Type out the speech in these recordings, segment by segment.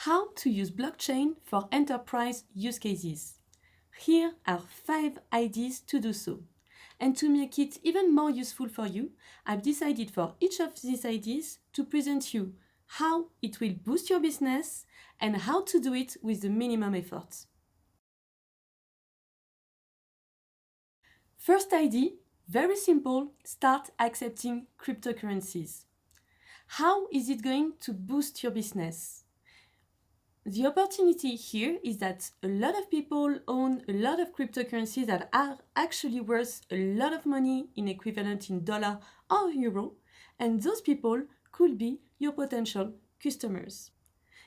How to use blockchain for enterprise use cases. Here are 5 ideas to do so. And to make it even more useful for you, I've decided for each of these ideas to present you how it will boost your business and how to do it with the minimum effort. First idea, very simple, start accepting cryptocurrencies. How is it going to boost your business? The opportunity here is that a lot of people own a lot of cryptocurrencies that are actually worth a lot of money in equivalent in dollar or euro, and those people could be your potential customers.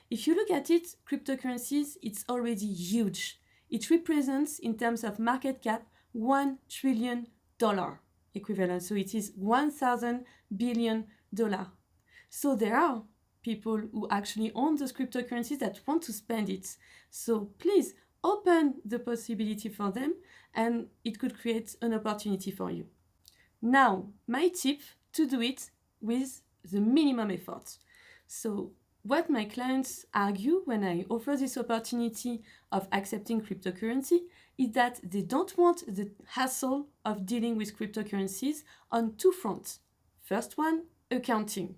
If you look at it, cryptocurrencies, it's already huge. It represents, in terms of market cap, $1 trillion equivalent. So it is $1,000 billion. So there are people who actually own those cryptocurrencies that want to spend it. So please open the possibility for them, and it could create an opportunity for you. Now, my tip to do it with the minimum effort. So what my clients argue when I offer this opportunity of accepting cryptocurrency is that they don't want the hassle of dealing with cryptocurrencies on 2 fronts. First one, accounting.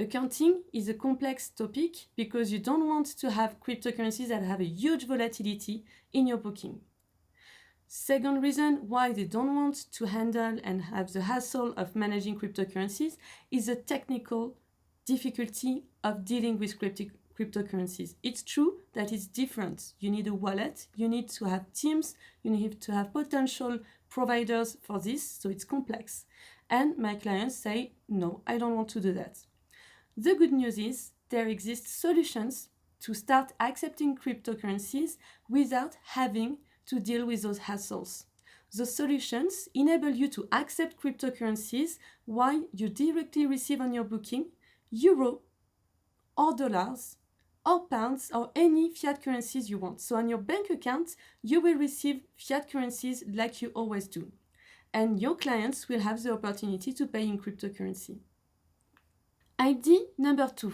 Accounting is a complex topic because you don't want to have cryptocurrencies that have a huge volatility in your booking. Second reason why they don't want to handle and have the hassle of managing cryptocurrencies is the technical difficulty of dealing with cryptocurrencies. It's true that it's different. You need a wallet, you need to have teams, you need to have potential providers for this, so it's complex. And my clients say, no, I don't want to do that. The good news is there exist solutions to start accepting cryptocurrencies without having to deal with those hassles. Those solutions enable you to accept cryptocurrencies while you directly receive on your booking euro or dollars or pounds or any fiat currencies you want. So on your bank account, you will receive fiat currencies like you always do. And your clients will have the opportunity to pay in cryptocurrency. Idea number 2.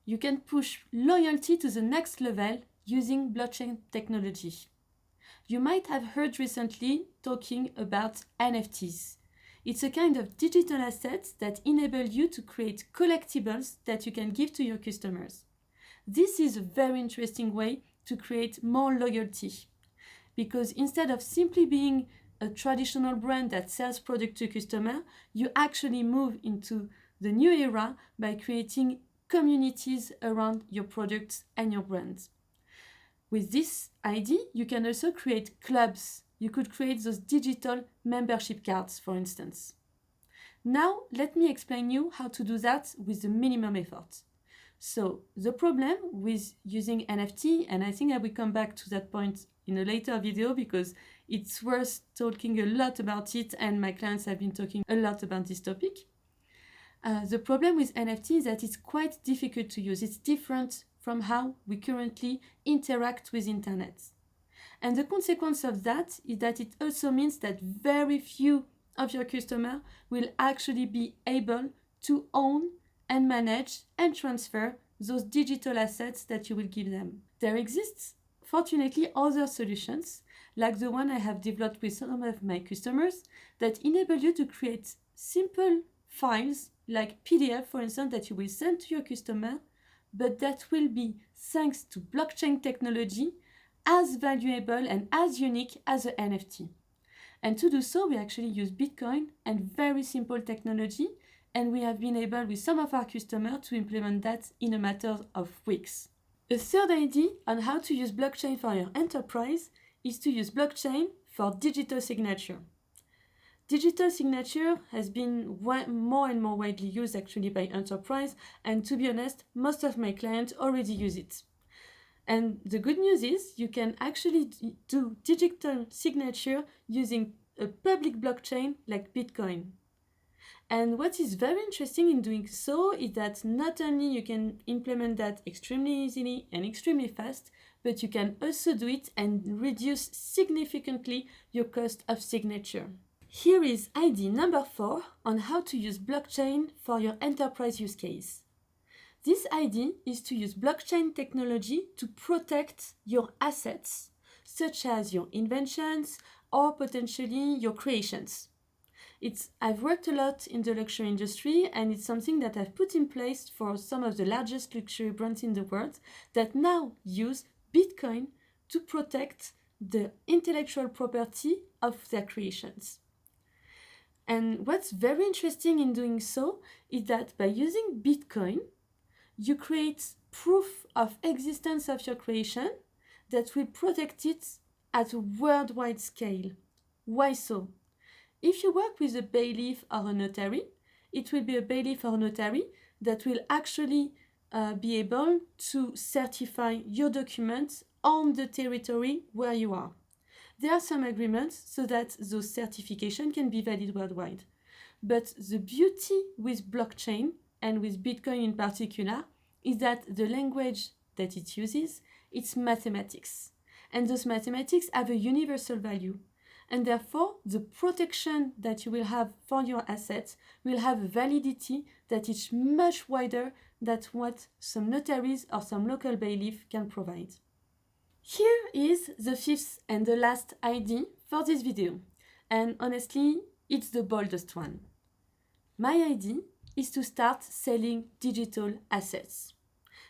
You can push loyalty to the next level using blockchain technology. You might have heard recently talking about NFTs. It's a kind of digital asset that enable you to create collectibles that you can give to your customers. This is a very interesting way to create more loyalty, because instead of simply being a traditional brand that sells product to customer, you actually move into the new era by creating communities around your products and your brands. With this idea, you can also create clubs. You could create those digital membership cards, for instance. Now, let me explain you how to do that with the minimum effort. So, the problem with using NFT, and I think I will come back to that point in a later video because it's worth talking a lot about it, and my clients have been talking a lot about this topic. The problem with NFT is that it's quite difficult to use. It's different from how we currently interact with internet. And the consequence of that is that it also means that very few of your customers will actually be able to own and manage and transfer those digital assets that you will give them. There exists, fortunately, other solutions, like the one I have developed with some of my customers, that enable you to create simple files like PDF, for instance, that you will send to your customer, but that will be, thanks to blockchain technology, as valuable and as unique as an NFT. And to do so, we actually use Bitcoin and very simple technology, and we have been able, with some of our customers, to implement that in a matter of weeks. A third idea on how to use blockchain for your enterprise is to use blockchain for digital signature. Digital signature has been more and more widely used actually by enterprise, and to be honest, most of my clients already use it. And the good news is you can actually do digital signature using a public blockchain like Bitcoin. And what is very interesting in doing so is that not only you can implement that extremely easily and extremely fast, but you can also do it and reduce significantly your cost of signature. Here is idea number 4 on how to use blockchain for your enterprise use case. This idea is to use blockchain technology to protect your assets, such as your inventions or potentially your creations. I've worked a lot in the luxury industry, and it's something that I've put in place for some of the largest luxury brands in the world that now use Bitcoin to protect the intellectual property of their creations. And what's very interesting in doing so is that by using Bitcoin, you create proof of existence of your creation that will protect it at a worldwide scale. Why so? If you work with a bailiff or a notary, it will be a bailiff or notary that will actually be able to certify your documents on the territory where you are. There are some agreements so that those certifications can be valid worldwide. But the beauty with blockchain, and with Bitcoin in particular, is that the language that it uses, it's mathematics. And those mathematics have a universal value. And therefore, the protection that you will have for your assets will have a validity that is much wider than what some notaries or some local bailiff can provide. Here is the fifth and the last idea for this video. And honestly, it's the boldest one. My idea is to start selling digital assets.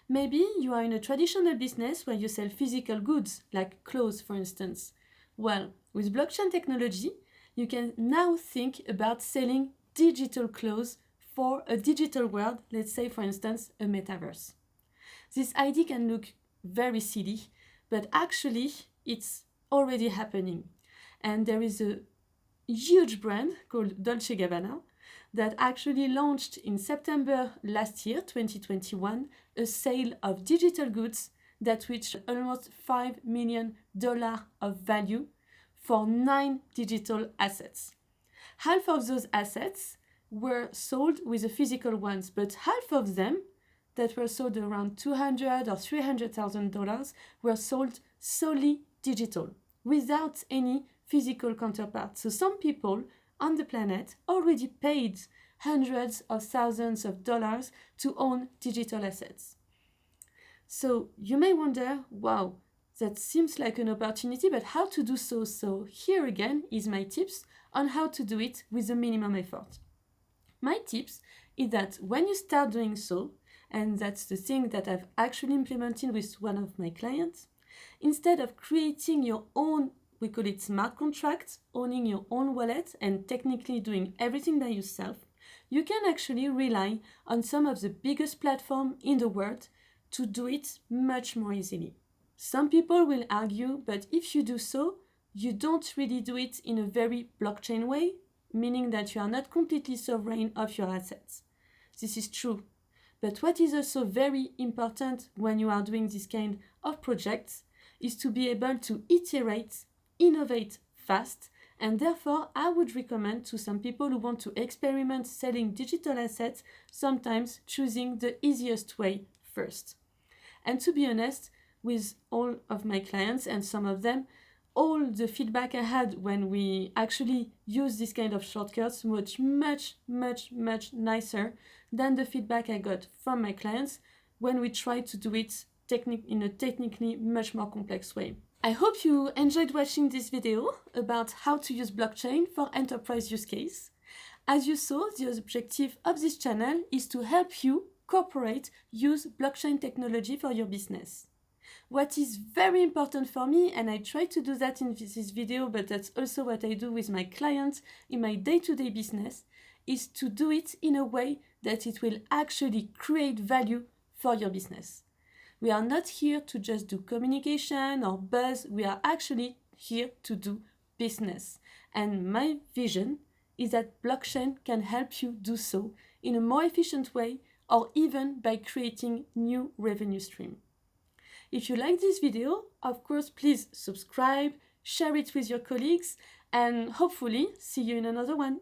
Maybe you are in a traditional business where you sell physical goods, like clothes, for instance. Well, with blockchain technology, you can now think about selling digital clothes for a digital world, let's say, for instance, a metaverse. This idea can look very silly, but actually it's already happening. And there is a huge brand called Dolce & Gabbana that actually launched in September last year, 2021, a sale of digital goods that reached almost $5 million of value for 9 digital assets. Half of those assets were sold with the physical ones, but half of them that were sold around $200,000 or $300,000 were sold solely digital, without any physical counterpart. So some people on the planet already paid hundreds of thousands of dollars to own digital assets. So you may wonder, wow, that seems like an opportunity, but how to do so? So here again is my tips on how to do it with the minimum effort. My tips is that when you start doing so, and that's the thing that I've actually implemented with one of my clients, instead of creating your own, we call it smart contracts, owning your own wallet and technically doing everything by yourself, you can actually rely on some of the biggest platforms in the world to do it much more easily. Some people will argue, but if you do so, you don't really do it in a very blockchain way, meaning that you are not completely sovereign of your assets. This is true. But what is also very important when you are doing this kind of projects is to be able to iterate, innovate fast, and therefore I would recommend to some people who want to experiment selling digital assets, sometimes choosing the easiest way first. And to be honest, with all of my clients and some of them, all the feedback I had when we actually use this kind of shortcuts was much nicer than the feedback I got from my clients when we tried to do it in a technically much more complex way. I hope you enjoyed watching this video about how to use blockchain for enterprise use case. As you saw, the objective of this channel is to help you corporate use blockchain technology for your business. What is very important for me, and I try to do that in this video, but that's also what I do with my clients in my day-to-day business, is to do it in a way that it will actually create value for your business. We are not here to just do communication or buzz, we are actually here to do business. And my vision is that blockchain can help you do so in a more efficient way, or even by creating new revenue stream. If you like this video, of course, please subscribe, share it with your colleagues, and hopefully see you in another one.